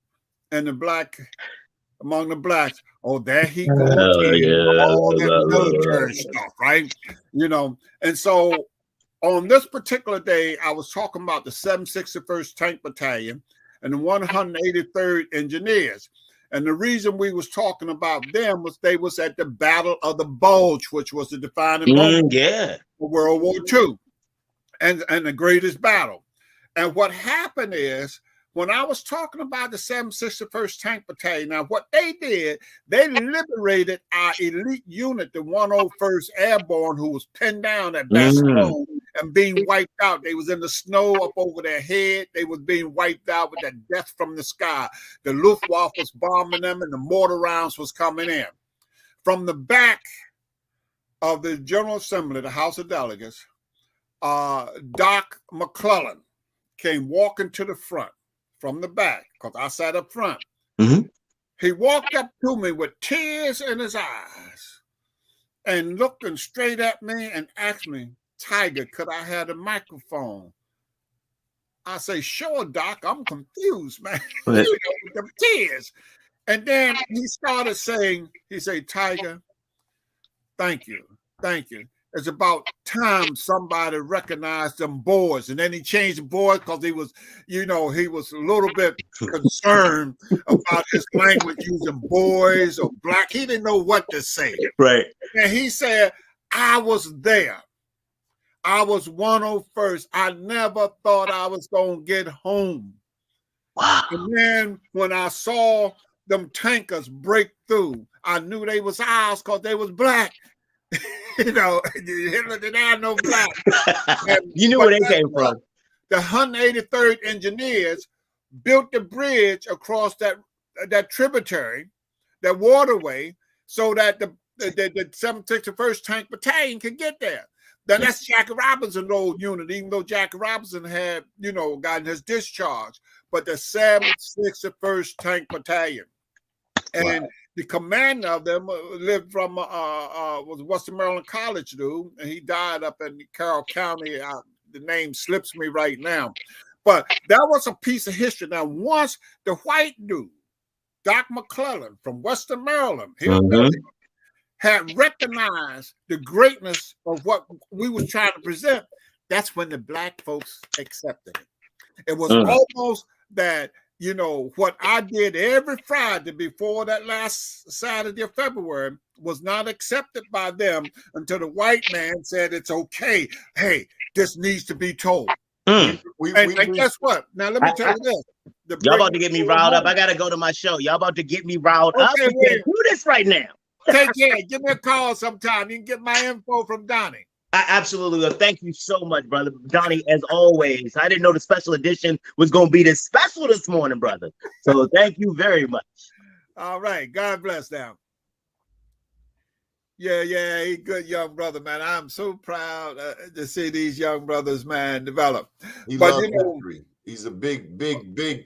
and among the blacks. Oh, there he goes all that military stuff, right? And so on this particular day, I was talking about the 761st Tank Battalion and the 183rd Engineers. And the reason we was talking about them was they was at the Battle of the Bulge, which was the defining moment for World War II and the greatest battle. And what happened is, when I was talking about the 761st Tank Battalion, now what they did, they liberated our elite unit, the 101st Airborne, who was pinned down at Bastogne and being wiped out. They was in the snow up over their head. They was being wiped out with that death from the sky. The Luftwaffe was bombing them and the mortar rounds was coming in. From the back of the General Assembly, the House of Delegates, Doc McClellan came walking to the front. From the back, because I sat up front. He walked up to me with tears in his eyes and looking straight at me and asked me, Tiger, could I have the microphone? I say, sure, Doc, I'm confused, man. With them tears. And then he started saying, he said, Tiger, thank you. It's about time somebody recognized them boys. And then he changed the boys because he was a little bit concerned about his language using boys or black. He didn't know what to say. Right. And he said, I was there. I was 101st. I never thought I was going to get home. Wow. And then when I saw them tankers break through, I knew they was ours because they was black. Hitler did not know black. You knew where they came from. The 183rd Engineers built the bridge across that tributary, that waterway, so that the 761st Tank Battalion could get there. Now that's Jackie Robinson's old unit, even though Jackie Robinson had, gotten his discharge. But the 761st Tank Battalion. And the commander of them lived from was Western Maryland College dude, and he died up in Carroll County. The name slips me right now, but that was a piece of history. Now, once the white dude, Doc McClellan from Western Maryland, had recognized the greatness of what we was trying to present, that's when the black folks accepted it. It was almost that. What I did every Friday before that last Saturday of February was not accepted by them until the white man said it's okay. Hey, this needs to be told. And guess what? Now, let me tell you this. Y'all about to get me riled up. I got to go to my show. Y'all about to get me riled up. We can't do this right now. Take care. Give me a call sometime. You can get my info from Doni. I absolutely will. Thank you so much, brother. Doni, as always. I didn't know the special edition was going to be this special this morning, brother. So thank you very much. All right. God bless them. Yeah, he's a good young brother, man. I'm so proud to see these young brothers, man, develop. He loves history. He's a big,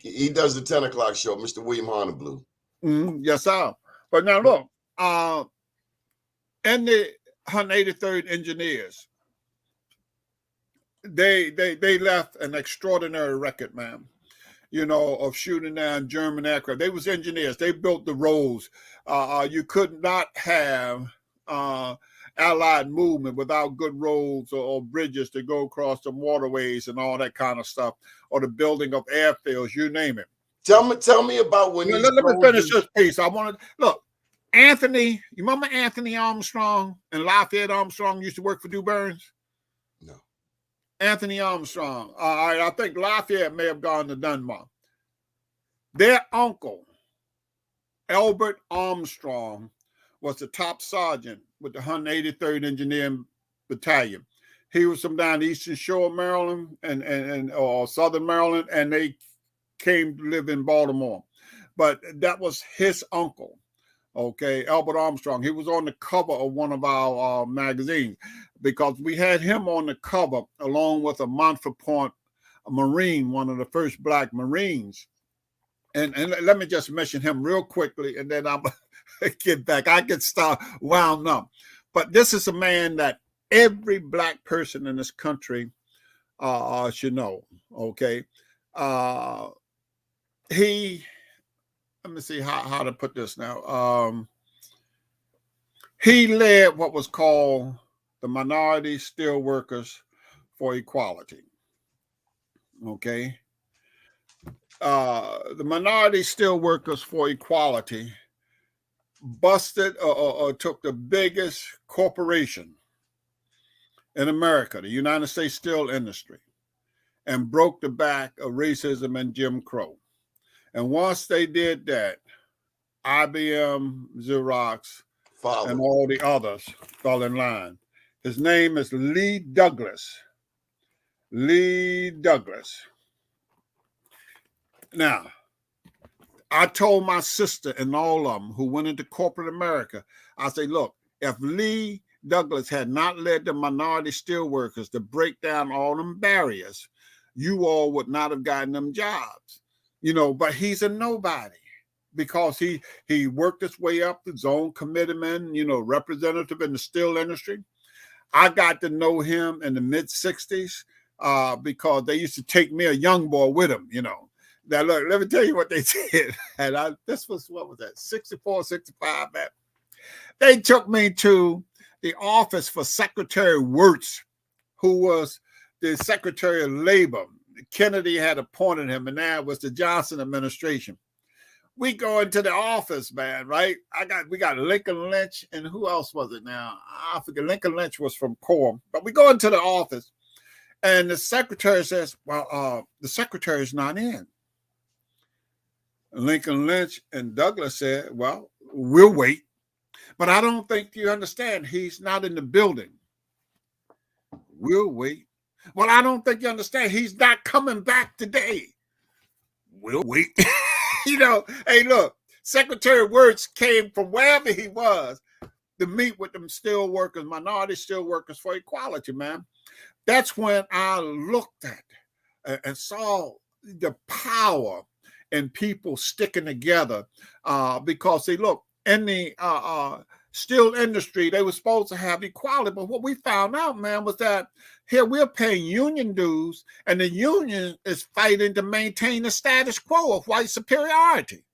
he does the 10 o'clock show, Mr. William Honeyblue. Yes, sir. But now look, in the 183rd Engineers, they left an extraordinary record, man, of shooting down German aircraft. They was engineers. They built the roads. You could not have Allied movement without good roads or bridges to go across the waterways and all that kind of stuff, or the building of airfields, you name it. Tell me about when let me finish this piece. I want to look. Anthony, you remember Anthony Armstrong and Lafayette Armstrong used to work for Du Burns? No. Anthony Armstrong. I think Lafayette may have gone to Dunmore. Their uncle, Albert Armstrong, was the top sergeant with the 183rd Engineering Battalion. He was from down the Eastern Shore of Maryland and or Southern Maryland, and they came to live in Baltimore. But that was his uncle, okay, Albert Armstrong. He was on the cover of one of our magazines because we had him on the cover along with a Montfort Point Marine, one of the first Black Marines. And let me just mention him real quickly, and then I'm get back. I get start wound up. But this is a man that every Black person in this country should know, okay? Let me see how to put this now. He led what was called the Minority Steelworkers for Equality. Okay. The Minority Steelworkers for Equality busted or took the biggest corporation in America, the United States Steel Industry, and broke the back of racism and Jim Crow. And once they did that, IBM, Xerox, and all the others fell in line. His name is Lee Douglas. Lee Douglas. Now, I told my sister and all of them who went into corporate America, I say, look, if Lee Douglas had not led the minority steelworkers to break down all them barriers, you all would not have gotten them jobs. You know, but he's a nobody because he worked his way up the zone committeeman, you know, representative in the steel industry. I got to know him in the mid-60s because they used to take me, a young boy, with them, you know. Now, look, let me tell you what they did. And this was, what was that, 64, 65, man. They took me to the office for Secretary Wirtz, who was the Secretary of Labor. Kennedy had appointed him, and that was the Johnson administration. We go into the office, man, right? We got Lincoln Lynch, and who else was it now? I forget. Lincoln Lynch was from Corps. But we go into the office, and the secretary says, well, the secretary's not in. Lincoln Lynch and Douglas said, well, we'll wait. But I don't think you understand. He's not in the building. We'll wait. Well, I don't think you understand. He's not coming back today. We'll wait. You know, hey, look, Secretary Wirtz came from wherever he was to meet with them steel workers, minority steel workers for equality, man. That's when I looked at and saw the power in people sticking together because they look in the steel industry, they were supposed to have equality. But what we found out, man, was that here we're paying union dues and the union is fighting to maintain the status quo of white superiority.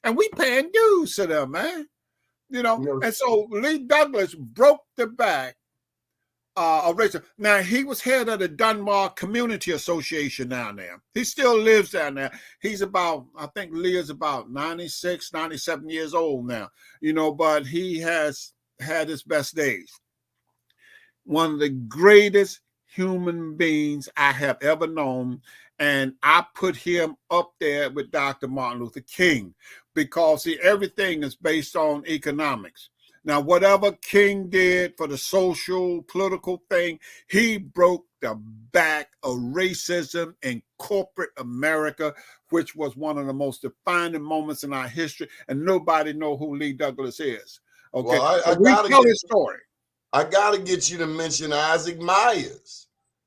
And we paying dues to them, man. You know, and so Lee Douglas broke the back of racism. Now, he was head of the Dunbar Community Association down there. He still lives down there. He's about, I think Lee is about 96, 97 years old now, you know, but he has had his best days. One of the greatest human beings I have ever known. And I put him up there with Dr. Martin Luther King because, see, everything is based on economics. Now, whatever King did for the social, political thing, he broke the back of racism in corporate America, which was one of the most defining moments in our history. And nobody knows who Lee Douglas is. Okay, well, I gotta tell his story. I got to get you to mention Isaac Myers.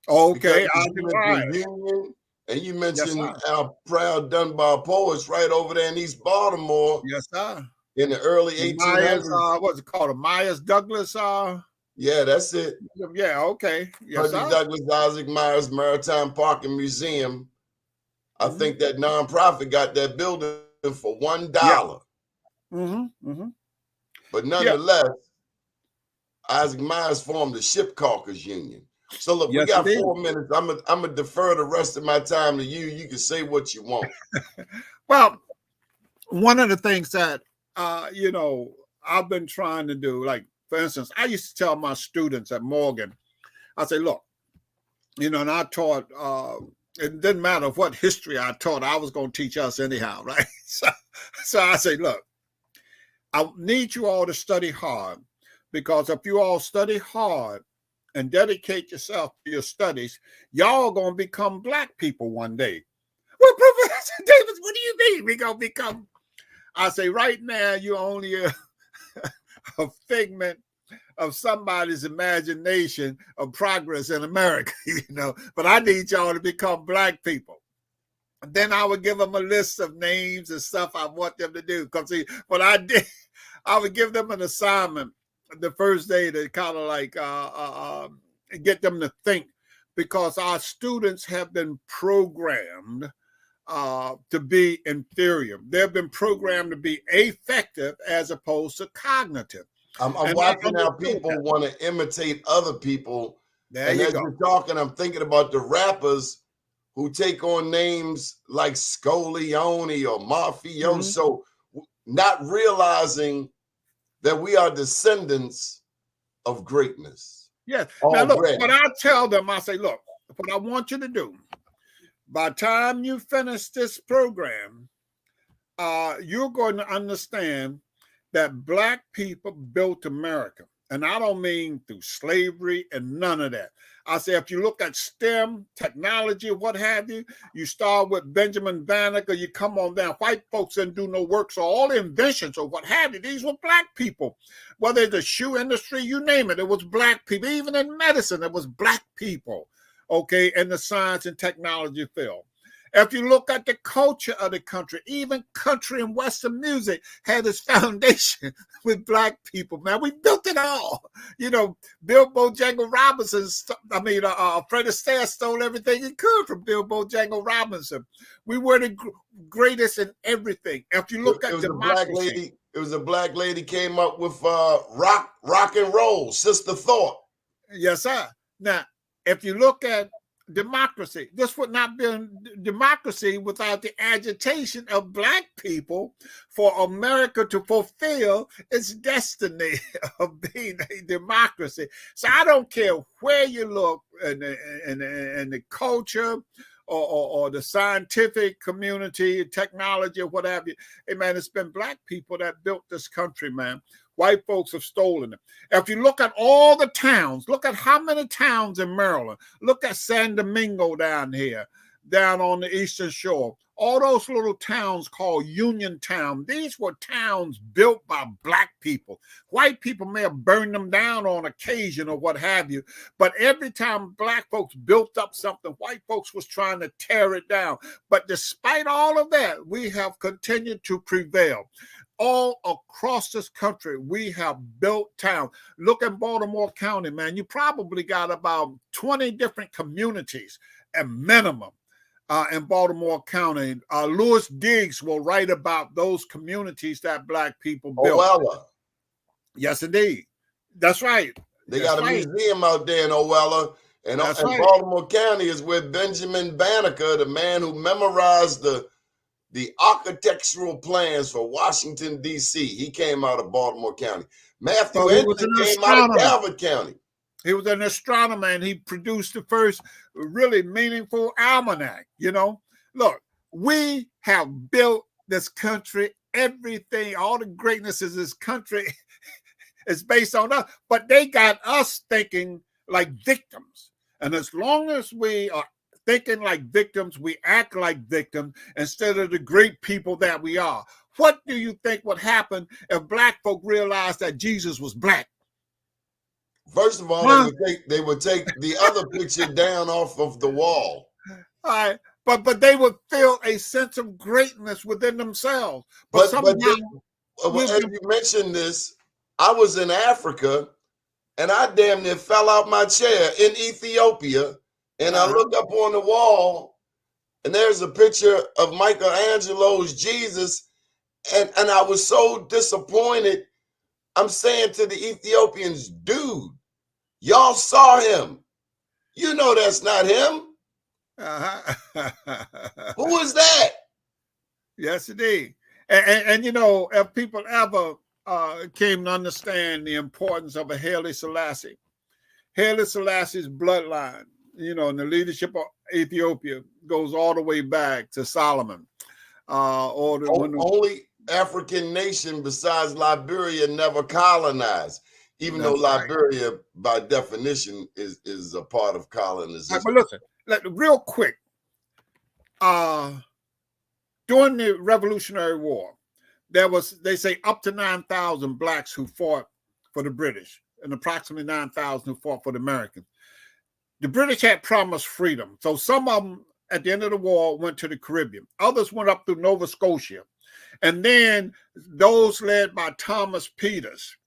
Okay, Isaac Myers. Union, and you mentioned our proud Dunbar poets right over there in East Baltimore. Yes, sir. In the early 1800s. Myers, what's it called? A Myers Douglas? Yeah, that's it. Yeah, okay. Yes, Frederick Douglass, Isaac Myers Maritime Park and Museum. I think that nonprofit got that building for $1. Yeah. But nonetheless, Isaac Myers formed the Ship Caulkers Union. So look, we got 4 minutes. I'm gonna defer the rest of my time to you. You can say what you want. Well, one of the things that you know, I've been trying to do, like, for instance, I used to tell my students at Morgan, I say, look, you know, and I taught, it didn't matter what history I taught, I was going to teach us anyhow, right? So I say, look, I need you all to study hard, because if you all study hard, and dedicate yourself to your studies, y'all gonna become black people one day. Well, Professor Davis, what do you mean we gonna become? I say right now you're only a figment of somebody's imagination of progress in America, But I need y'all to become black people. Then I would give them a list of names and stuff I want them to do. Because see, what I did, I would give them an assignment the first day to kind of like get them to think, because our students have been programmed to be inferior. They've been programmed to be affective as opposed to cognitive. I'm watching how people want to imitate other people. And as you're talking, I'm thinking about the rappers who take on names like Scoleone or Mafioso, not realizing that we are descendants of greatness. Yes. Now, look, what I tell them, I say, look, what I want you to do, by the time you finish this program, you're going to understand that black people built America. And I don't mean through slavery and none of that. I say, if you look at STEM, technology, what have you, you start with Benjamin Banneker, you come on down. White folks didn't do no work. So all the inventions or what have you, these were black people. Whether it's the shoe industry, you name it, it was black people. Even in medicine, it was black people, okay, in the science and technology field. If you look at the culture of the country, even country and Western music had its foundation with black people. Man, we built it all. Bill Bojangles Robinson, Fred Astaire stole everything he could from Bill Bojangles Robinson. We were the greatest in everything. If you look at democracy. It was a black lady came up with rock and roll, Sister Thought. Yes, sir. Now, if you look at democracy, this would not be democracy without the agitation of black people for America to fulfill its destiny of being a democracy. So I don't care where you look in the culture or the scientific community, technology, or what have you. Hey, man, it's been black people that built this country, man. White folks have stolen it. If you look at all the towns, look at how many towns in Maryland. Look at San Domingo down here, down on the Eastern Shore. All those little towns called Uniontown. These were towns built by black people. White people may have burned them down on occasion or what have you. But every time black folks built up something, white folks was trying to tear it down. But despite all of that, we have continued to prevail. All across this country, we have built towns. Look at Baltimore County, man. You probably got about 20 different communities at minimum in Baltimore County. Louis Diggs will write about those communities that black people built. Oella. Yes, indeed. That's right. They got a museum out there in Oella. And Baltimore County is where Benjamin Banneker, the man who memorized the architectural plans for Washington, D.C. He came out of Baltimore County. Matthew Henson came out of Calvert County. He was an astronomer, and he produced the first really meaningful almanac. Look, we have built this country. Everything, all the greatness of this country is based on us. But they got us thinking like victims. And as long as we are thinking like victims, we act like victims instead of the great people that we are. What do you think would happen if black folk realized that Jesus was black? First of all, they would take the other picture down off of the wall. All right, but they would feel a sense of greatness within themselves. But as you mentioned this, I was in Africa, and I damn near fell out my chair in Ethiopia. And I look up on the wall, and there's a picture of Michelangelo's Jesus, and I was so disappointed. I'm saying to the Ethiopians, dude, y'all saw him. You know that's not him. Who is that? Yes, indeed. And if people ever came to understand the importance of a Haile Selassie, Haile Selassie's bloodline, and the leadership of Ethiopia goes all the way back to Solomon. Only African nation besides Liberia never colonized. even though Liberia, by definition, is a part of colonization. But listen, real quick, during the Revolutionary War, there was, they say, up to 9,000 blacks who fought for the British and approximately 9,000 who fought for the Americans. The British had promised freedom. So some of them at the end of the war went to the Caribbean. Others went up through Nova Scotia. And then those led by Thomas Peters,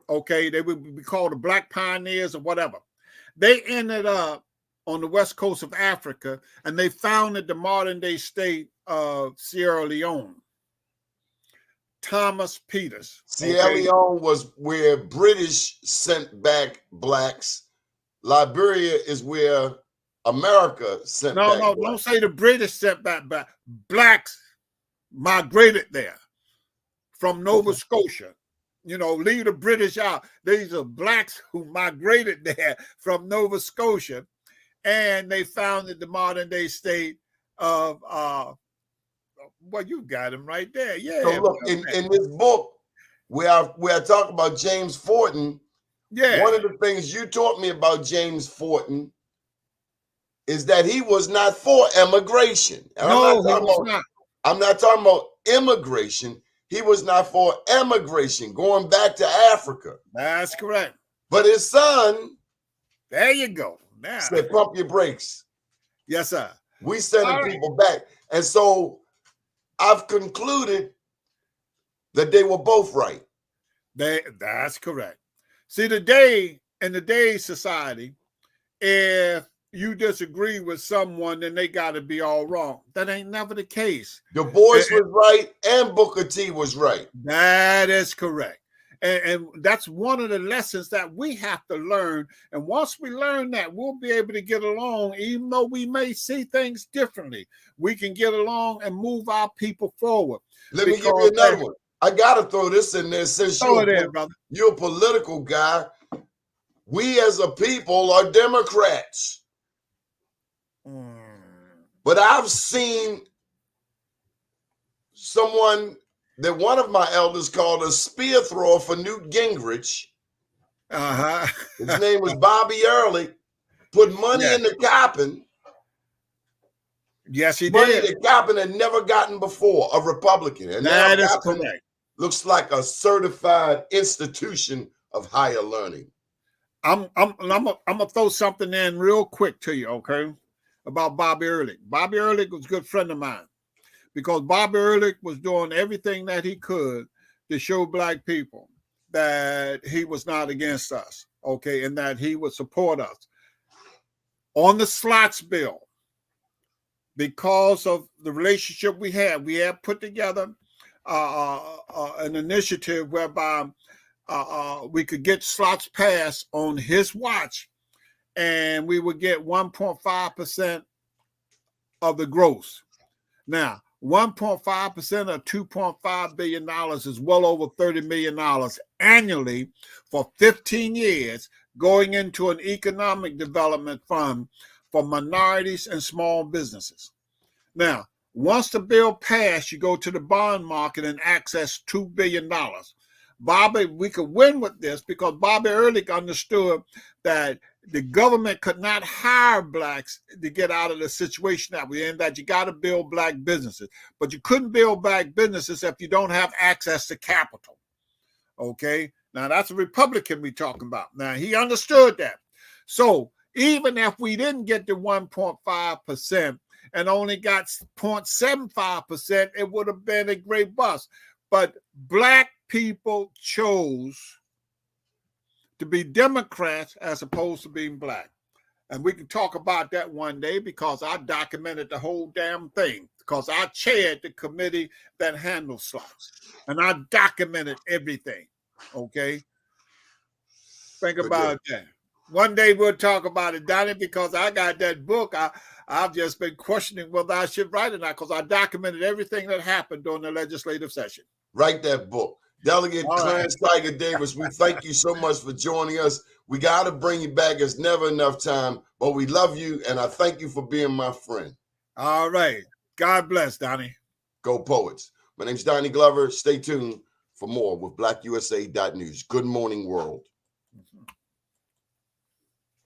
okay, they would be called the Black Pioneers or whatever. They ended up on the west coast of Africa, and they founded the modern day state of Sierra Leone. Thomas Peters. Sierra Leone was where British sent back blacks. Liberia is where America sent back blacks. Don't say the British sent back blacks migrated there from Nova Scotia. You know, leave the British out. These are blacks who migrated there from Nova Scotia, and they founded the modern day state of well, you got him right there. Yeah. So look, in this book, where I talk about James Forten, one of the things you taught me about James Forten is that he was not for immigration. And no, he was not. I'm not talking about immigration. He was not for emigration, going back to Africa. That's correct. But his son, there you go. Now said, pump your brakes. Yes, sir. We sending people back. And so I've concluded that they were both right. That's correct. See, today, in today's society, if you disagree with someone, then they got to be all wrong. That ain't never the case. Du Bois was right and Booker T was right. That is correct. And that's one of the lessons that we have to learn. And once we learn that, we'll be able to get along, even though we may see things differently. We can get along and move our people forward. Let me give you another one. I got to throw this in there since you're a political guy. We as a people are Democrats. But I've seen someone that one of my elders called a spear thrower for Newt Gingrich. His name was Bobby Ehrlich. Put money in the Coppin. Yes, he did. Money that Coppin had never gotten before, a Republican. And that is correct. Looks like a certified institution of higher learning. I'm gonna throw something in real quick to you, okay? About Bobby Ehrlich. Bobby Ehrlich was a good friend of mine because Bobby Ehrlich was doing everything that he could to show black people that he was not against us, okay, and that he would support us. On the slots bill, because of the relationship we had put together an initiative whereby we could get slots passed on his watch, and we would get 1.5% of the gross. Now, 1.5% of $2.5 billion is well over $30 million annually for 15 years going into an economic development fund for minorities and small businesses. Now, once the bill passed, you go to the bond market and access $2 billion. Bobby, we could win with this because Bobby Ehrlich understood that the government could not hire blacks to get out of the situation that we're in, that you got to build black businesses. But you couldn't build black businesses if you don't have access to capital. Okay? Now, that's a Republican we're talking about. Now, he understood that. So even if we didn't get the 1.5% and only got 0.75%, it would have been a great bust. But black people chose to be Democrats as opposed to being black. And we can talk about that one day because I documented the whole damn thing because I chaired the committee that handles slots. And I documented everything, okay? Think about that. One day we'll talk about it, Donnie, because I got that book. I've just been questioning whether I should write it or not because I documented everything that happened during the legislative session. Write that book. Delegate Clarence Tiger Davis, we thank you so much for joining us. We got to bring you back. It's never enough time, but we love you, and I thank you for being my friend. All right. God bless, Donnie. Go Poets. My name's Donnie Glover. Stay tuned for more with blackusa.news. Good morning, world.